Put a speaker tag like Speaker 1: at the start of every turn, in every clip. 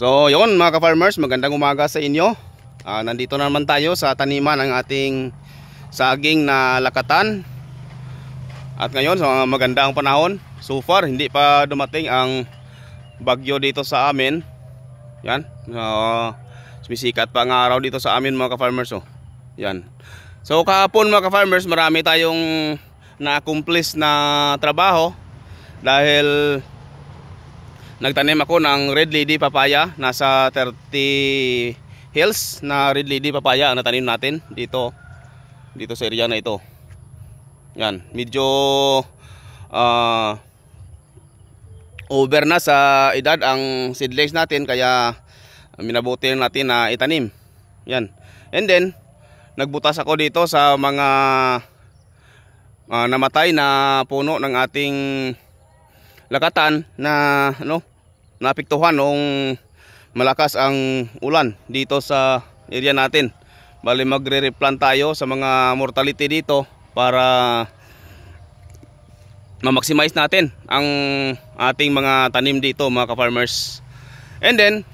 Speaker 1: So yun mga ka-farmers, magandang umaga sa inyo. Nandito na naman tayo sa taniman ng ating saging na lakatan. At ngayon maganda ang panahon. So far hindi pa dumating ang bagyo dito sa amin. Yan, sumisikat pa ang araw dito sa amin mga ka-farmers. Yan. So kahapon mga ka-farmers, marami tayong na-accomplish na trabaho dahil nagtanim ako ng red lady papaya. Nasa 30 hills na red lady papaya ang natanim natin dito sa area na ito. Yan, medyo over na sa edad ang seedlings natin, kaya minabuti natin na itanim. Yan. And then nagbutas ako dito sa mga namatay na puno ng ating lakatan na naapektuhan noong malakas ang ulan dito sa area natin. Bali magre-replant tayo sa mga mortality dito para ma-maximize natin ang ating mga tanim dito mga ka-farmers. And then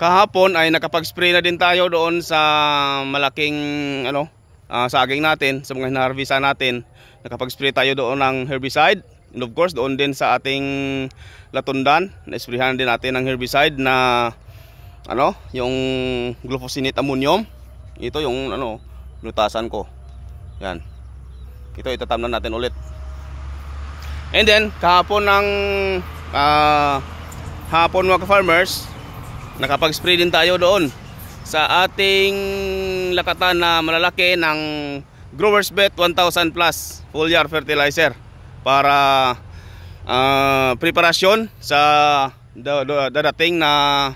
Speaker 1: kahapon ay nakapag-spray na din tayo doon sa malaking saging natin, sa mga hinarvesta natin. Nakapag-spray tayo doon ng herbicide. And of course doon din sa ating latundan, na-sprayhan din natin ng herbicide na yung glufosinate ammonium. Ito yung nutasan ko. Yan. Ito itatamnan natin ulit. And then kahapon ng hapon mga ka-farmers, nakapag-spray din tayo doon sa ating lakatan na malalaki ng Growers Bet 1000 Plus foliar fertilizer para preparasyon sa dadating na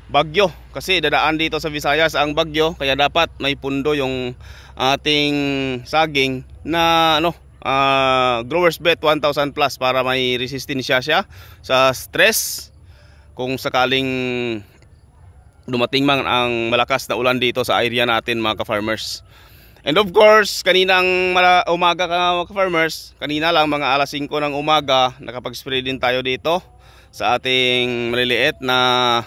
Speaker 1: bagyo, kasi dadaan dito sa Visayas ang bagyo, kaya dapat may pundo yung ating saging na Growers Bet 1000 Plus para may resistensya siya sa stress kung sakaling dumating man ang malakas na ulan dito sa area natin mga ka-farmers. And of course, kaninang umaga mga ka-farmers, kanina lang mga alas 5 ng umaga, nakapag-spray din tayo dito sa ating maliliit na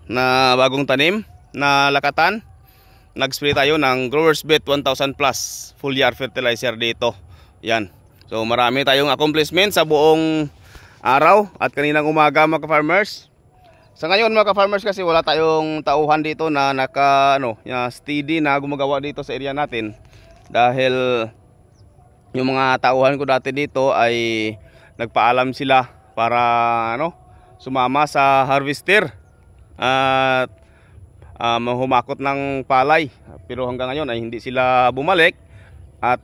Speaker 1: na bagong tanim na lakatan. Nag-spray tayo ng Growers Bet 1000 Plus foliar fertilizer dito. Yan. So marami tayong accomplishment sa buong araw at kaninang umaga mga ka-farmers. Sa ngayon mga ka-farmers, kasi wala tayong tauhan dito na steady na gumagawa dito sa area natin, dahil yung mga tauhan ko dati dito ay nagpaalam sila para sumama sa harvester at mahumakot ng palay, pero hanggang ngayon ay hindi sila bumalik. At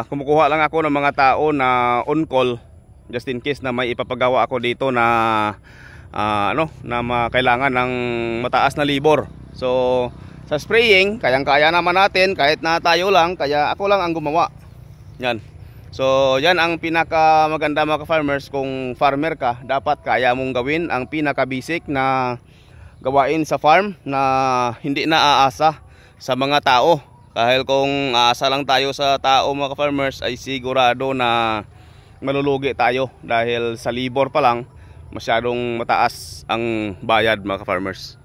Speaker 1: kumukuha lang ako ng mga tao na on call just in case na may ipapagawa ako dito na kailangan ng mataas na libor. So sa spraying, kayang-kaya naman natin kahit na tayo lang, kaya ako lang ang gumawa. Yan. So yan ang pinaka maganda mga ka-farmers. Kung farmer ka, dapat kaya mong gawin ang pinaka basic na gawain sa farm na hindi na aasa sa mga tao. Dahil kung aasa lang tayo sa tao mga ka-farmers, ay sigurado na malulugi tayo, dahil sa libor pa lang masyadong mataas ang bayad mga ka-farmers.